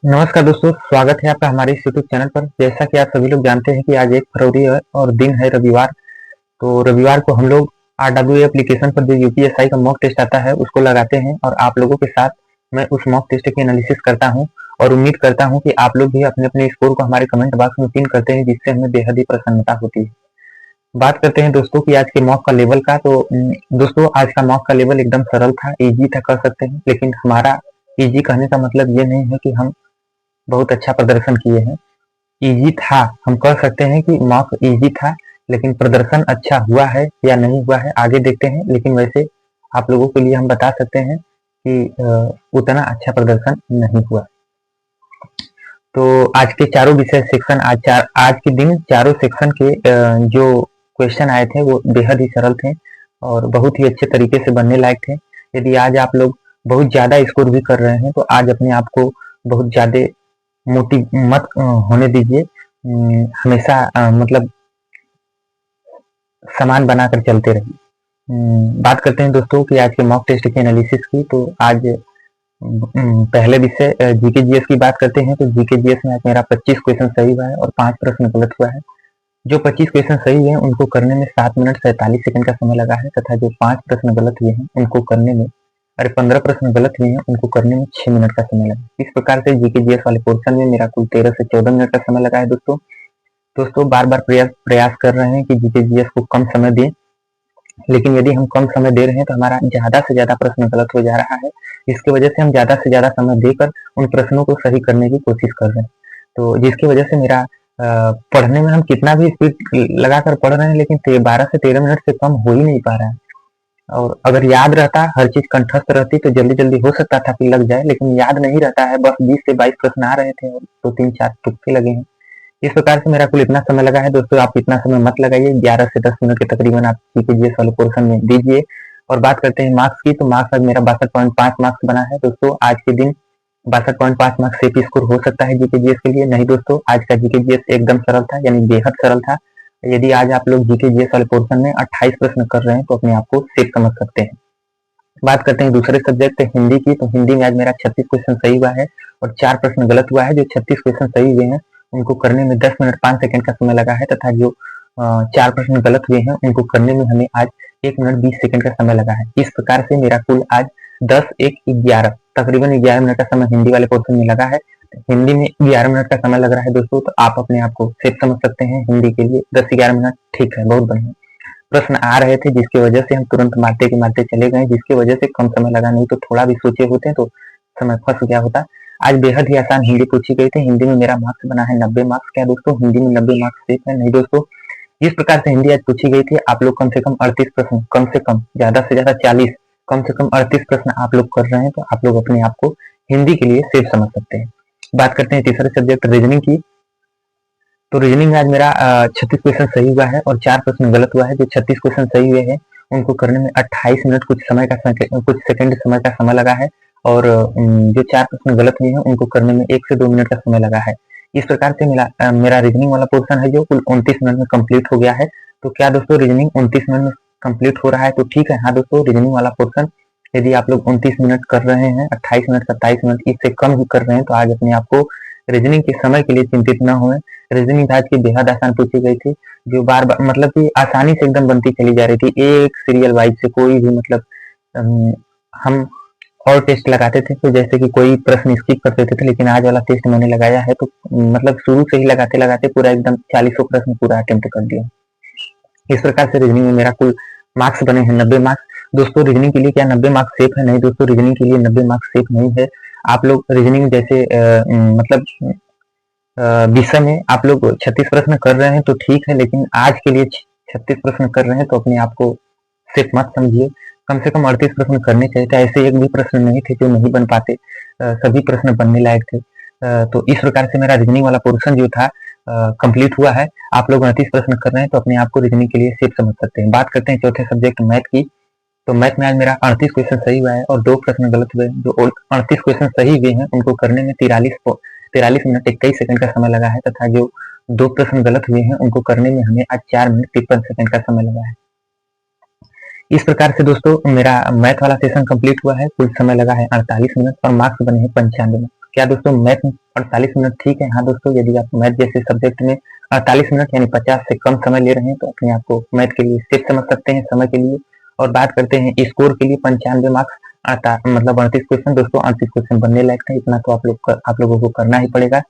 नमस्कार दोस्तों, स्वागत है आपका हमारे इस यूट्यूब चैनल पर। जैसा कि आप सभी लोग जानते हैं कि आज 1 फरवरी है और दिन है रविवार। तो रविवार को हम लोग RWA एप्लीकेशन पर जो यूपीएसआई का मॉक टेस्ट आता है उसको लगाते हैं और आप लोगों के साथ मैं उस मॉक टेस्ट की एनालिसिस करता हूं और उम्मीद करता हूं कि आप लोग भी अपने-अपने स्कोर को हमारे कमेंट बॉक्स में पिन करते हैं, जिससे हमें बेहद ही प्रसन्नता होती है। बात करते हैं दोस्तों कि आज के मॉक का लेवल का। तो दोस्तों आज का मॉक का लेवल एकदम सरल था, ईजी था कह सकते हैं। लेकिन हमारा ईजी कहने का मतलब ये नहीं है कि हम बहुत अच्छा प्रदर्शन किए हैं। ईजी था, हम कह सकते हैं कि मॉक ईजी था, लेकिन प्रदर्शन अच्छा हुआ है या नहीं हुआ है आगे देखते हैं। लेकिन वैसे आप लोगों के लिए हम बता सकते हैं कि उतना अच्छा प्रदर्शन नहीं हुआ। तो आज के चारों विषय सेक्शन आज के दिन चारों सेक्शन के जो क्वेश्चन आए थे वो बेहद ही सरल थे और बहुत ही अच्छे तरीके से बनने लायक थे। यदि आज आप लोग बहुत ज़्यादा स्कोर भी कर रहे हैं तो आज अपने आप को बहुत ज़्यादा मोटिव मत होने दीजिए। हमेशा मतलब सामान बनाकर चलते रहिए। बात करते हैं दोस्तों कि आज के मॉक टेस्ट की एनालिसिस की। तो आज पहले विषय जीके जीएस की बात करते हैं। तो जीके जीएस में आज मेरा 25 क्वेश्चन सही हुआ है और 5 प्रश्न गलत हुआ है। जो 25 क्वेश्चन सही है उनको करने में 7 मिनट 47 सेकंड का समय लगा है, तथा जो 5 प्रश्न गलत हुए हैं उनको करने में 15 प्रश्न गलत हुए हैं उनको करने में 6 मिनट का समय लगा। इस प्रकार से जीके जीएस वाले पोर्शन में मेरा कुल 13 से 14 मिनट का समय लगा है। दोस्तों बार-बार प्रयास कर रहे हैं कि जीके जीएस को कम समय दें, लेकिन यदि हम कम समय दे रहे हैं तो हमारा ज़्यादा से ज़्यादा प्रश्न गलत हो जा रहा है। इसकी वजह से हम ज़्यादा से ज़्यादा समय देकर उन प्रश्नों को सही करने की कोशिश कर रहे हैं। तो जिसकी वजह से मेरा पढ़ने में हम कितना भी स्पीड लगाकर पढ़ रहे हैं, लेकिन 12 से 13 मिनट से कम हो ही नहीं पा रहा है। और अगर याद रहता, हर चीज़ कंठस्थ रहती तो जल्दी-जल्दी हो सकता था कि लग जाए, लेकिन याद नहीं रहता है। बस 20 से 22 प्रश्न आ रहे थे और 2-3-4 तुक्के लगे हैं। इस प्रकार से मेरा कुल इतना समय लगा है। दोस्तों आप इतना समय मत लगाइए, 11 से 10 मिनट के तकरीबन आप जीके वाले पोर्शन में दीजिए। और बात करते हैं मार्क्स की। तो मार्क्स आज मेरा 62.5 मार्क्स बना है। दोस्तों आज के दिन 62.5 मार्क्स सेफ स्कोर हो सकता है जीके के लिए। नहीं दोस्तों, आज का जीके एकदम सरल था, यानी बेहद सरल था। यदि आज आप लोग जीके वाले पोर्शन में 28 प्रश्न कर रहे हैं तो अपने आप को सेफ समझ सकते हैं। बात करते हैं दूसरे सब्जेक्ट हिंदी की। तो हिंदी में आज मेरा 36 क्वेश्चन सही हुआ है और 4 प्रश्न गलत हुआ है। जो 36 क्वेश्चन सही हुए हैं उनको करने में 10 मिनट 5 सेकंड का समय लगा है, तथा जो 4 प्रश्न गलत हुए हैं उनको करने में हमें आज 1 मिनट 20 सेकंड का समय लगा है। इस प्रकार से मेरा कुल आज 10, 1, 11 तकरीबन 11 मिनट का समय हिंदी वाले पोर्शन में लगा है। हिंदी में 11 मिनट का समय लग रहा है दोस्तों, तो आप अपने आप को सेफ समझ सकते हैं। हिंदी के लिए 10-11 मिनट ठीक है, बहुत बढ़िया। प्रश्न आ रहे थे जिसकी वजह से हम तुरंत मारते के मारते चले गए, जिसकी वजह से कम समय लगा, नहीं तो थोड़ा भी सोचे होते तो समय फंस गया होता। आज बेहद ही आसान हिंदी पूछी गई थी। हिंदी में मेरा मार्क्स बना है 90 मार्क्स। क्या दोस्तों हिंदी में 90 मार्क्स सेफ है? नहीं दोस्तों, जिस प्रकार से हिंदी आज पूछी गई थी, आप लोग कम से कम 38 प्रश्न, कम से कम ज्यादा से ज्यादा 40, कम से कम 38 प्रश्न आप लोग कर रहे हैं, तो आप लोग अपने आप को हिंदी के लिए सेफ समझ सकते हैं। बात करते हैं तीसरे सब्जेक्ट रीजनिंग की। तो रीजनिंग में आज मेरा 36 क्वेश्चन सही हुआ है और 4 प्रश्न गलत हुआ है। जो 36 क्वेश्चन सही हुए हैं उनको करने में 28 मिनट कुछ सेकंड समय का समय लगा है और जो 4 प्रश्न गलत हुए हैं उनको करने में 1 से 2 मिनट का समय लगा है। इस प्रकार से मेरा रीजनिंग वाला पोर्शन है जो कुल 29 मिनट में कंप्लीट हो गया है। तो क्या दोस्तों रीजनिंग 29 मिनट में कंप्लीट हो रहा है? तो ठीक है। हाँ दोस्तों, रीजनिंग वाला पोर्शन यदि आप लोग 29 मिनट कर रहे हैं, 28 मिनट 27 मिनट इससे कम ही कर रहे हैं, तो आज अपने आप को रीजनिंग के समय के लिए चिंतित न हुए। रीजनिंग आज की बेहद आसान पूछी गई थी, जो बार बार मतलब कि आसानी से एकदम बनती चली जा रही थी, एक सीरियल वाइज से कोई भी मतलब हम और टेस्ट लगाते थे तो जैसे कि कोई प्रश्न स्किप कर देते थे, लेकिन आज वाला टेस्ट मैंने लगाया है तो मतलब शुरू से ही लगाते लगाते पूरा एकदम 40 प्रश्न पूरा अटेम्प्ट कर दिया। इस प्रकार से रीजनिंग में मेरा कुल मार्क्स बने हैं 90 मार्क्स। दोस्तों रीजनिंग के लिए क्या 90 मार्क्स सेफ है? नहीं दोस्तों, रीजनिंग के लिए 90 मार्क्स सेफ नहीं है। आप लोग रीजनिंग जैसे मतलब विषय में आप लोग 36 प्रश्न कर रहे हैं तो ठीक है, लेकिन आज के लिए 36 प्रश्न कर रहे हैं तो अपने आप को सिर्फ मत समझिए। कम से कम 38 प्रश्न करने चाहिए थे। ऐसे एक भी प्रश्न नहीं थे जो नहीं बन पाते, सभी प्रश्न बनने लायक थे। तो इस प्रकार से मेरा रीजनिंग वाला पोर्शन जो था कंप्लीट हुआ है। आप लोग 38 प्रश्न कर रहे हैं तो अपने आप को रीजनिंग के लिए सेफ समझ सकते हैं। बात करते हैं चौथे सब्जेक्ट मैथ की। तो मैथ में आज मेरा 38 क्वेश्चन सही हुआ है और 2 प्रश्न गलत हुए। जो 38 क्वेश्चन सही हुए हैं उनको करने में 43 मिनट 21 सेकंड का समय लगा है, तथा जो 2 प्रश्न गलत हुए हैं उनको करने में हमें आज 4 मिनट 53 सेकंड का समय लगा है। इस प्रकार से दोस्तों मेरा मैथ वाला सेशन कंप्लीट हुआ है। कुल समय लगा है 48 मिनट और मार्क्स बने हैं 95 मिनट। क्या दोस्तों मैथ में 48 मिनट ठीक है? हाँ दोस्तों, यदि आप मैथ जैसे सब्जेक्ट में 48 मिनट यानी 50 से कम समय ले रहे हैं तो अपने आप को मैथ के लिए सेफ समझ सकते हैं समय के लिए। और बात करते हैं स्कोर के लिए 95 मार्क्स आता, मतलब 38 क्वेश्चन दोस्तों, 38 क्वेश्चन बनने लायक था, इतना तो आप लोगों को करना ही पड़ेगा।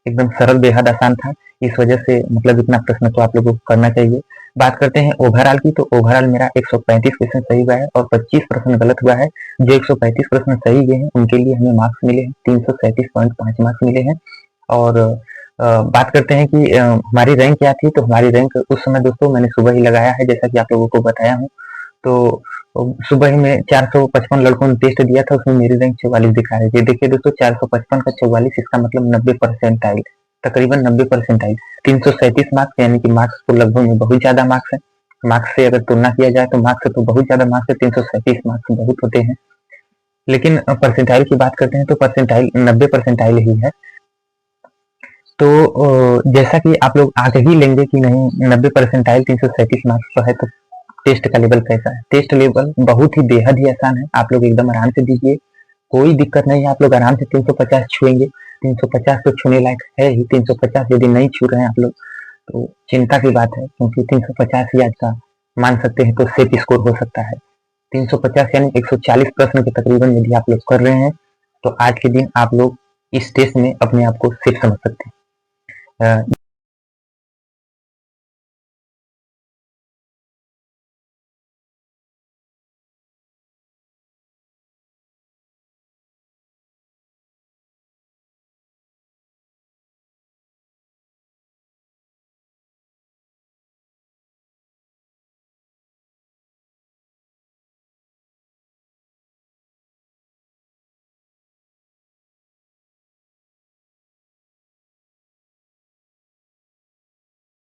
एकदम सरल, बेहद आसान था, इस वजह से मतलब इतना प्रश्न तो आप लोगों को करना चाहिए। बात करते हैं ओवरऑल की, तो ओवरऑल मेरा 135 क्वेश्चन सही हुआ है और 25 प्रश्न गलत हुआ है। जो 135 प्रश्न सही गए हैं उनके लिए हमें मार्क्स मिले हैं, 337.5 मार्क्स मिले हैं। और बात करते हैं कि हमारी रैंक क्या थी, तो हमारी रैंक उस समय दोस्तों मैंने सुबह ही लगाया है, जैसा कि आप लोगों को बताया हूँ। तो सुबह ही में 455 लड़कों ने टेस्ट दिया था, उसमें मेरी रैंक 44 दिखा रही थी। देखिए दोस्तों, 455 का 44, इसका मतलब 90 परसेंटाइल, तकरीबन 90 परसेंटाइल, 337 मार्क्स, यानी कि मार्क्स तो लगभग में बहुत ज्यादा मार्क्स है। मार्क्स से अगर तुलना किया जाए तो मार्क्स तो बहुत ज्यादा मार्क्स है, 337 मार्क्स बहुत होते हैं। लेकिन परसेंटाइल की बात करते हैं तो परसेंटाइल 90 परसेंटाइल ही है। तो जैसा कि आप लोग आगे ही लेंगे कि नहीं 90 परसेंटाइल 337 मार्क्स तो है, तो टेस्ट का लेवल कैसा है? टेस्ट लेवल बहुत ही बेहद ही आसान है, आप लोग एकदम आराम से दीजिए, कोई दिक्कत नहीं है, आप लोग आराम से 350 छुएंगे। 350 तो छूने लायक है ही, 350 यदि नहीं छू रहे हैं आप लोग तो चिंता की बात है, क्योंकि 350 ही आज का मान सकते हैं तो सेफ स्कोर हो सकता है। 350 यानी 140 प्रश्न के तकरीबन यदि आप लोग कर रहे हैं तो आज के दिन आप लोग इस टेस्ट में अपने आप को सेफ समझ सकते हैं।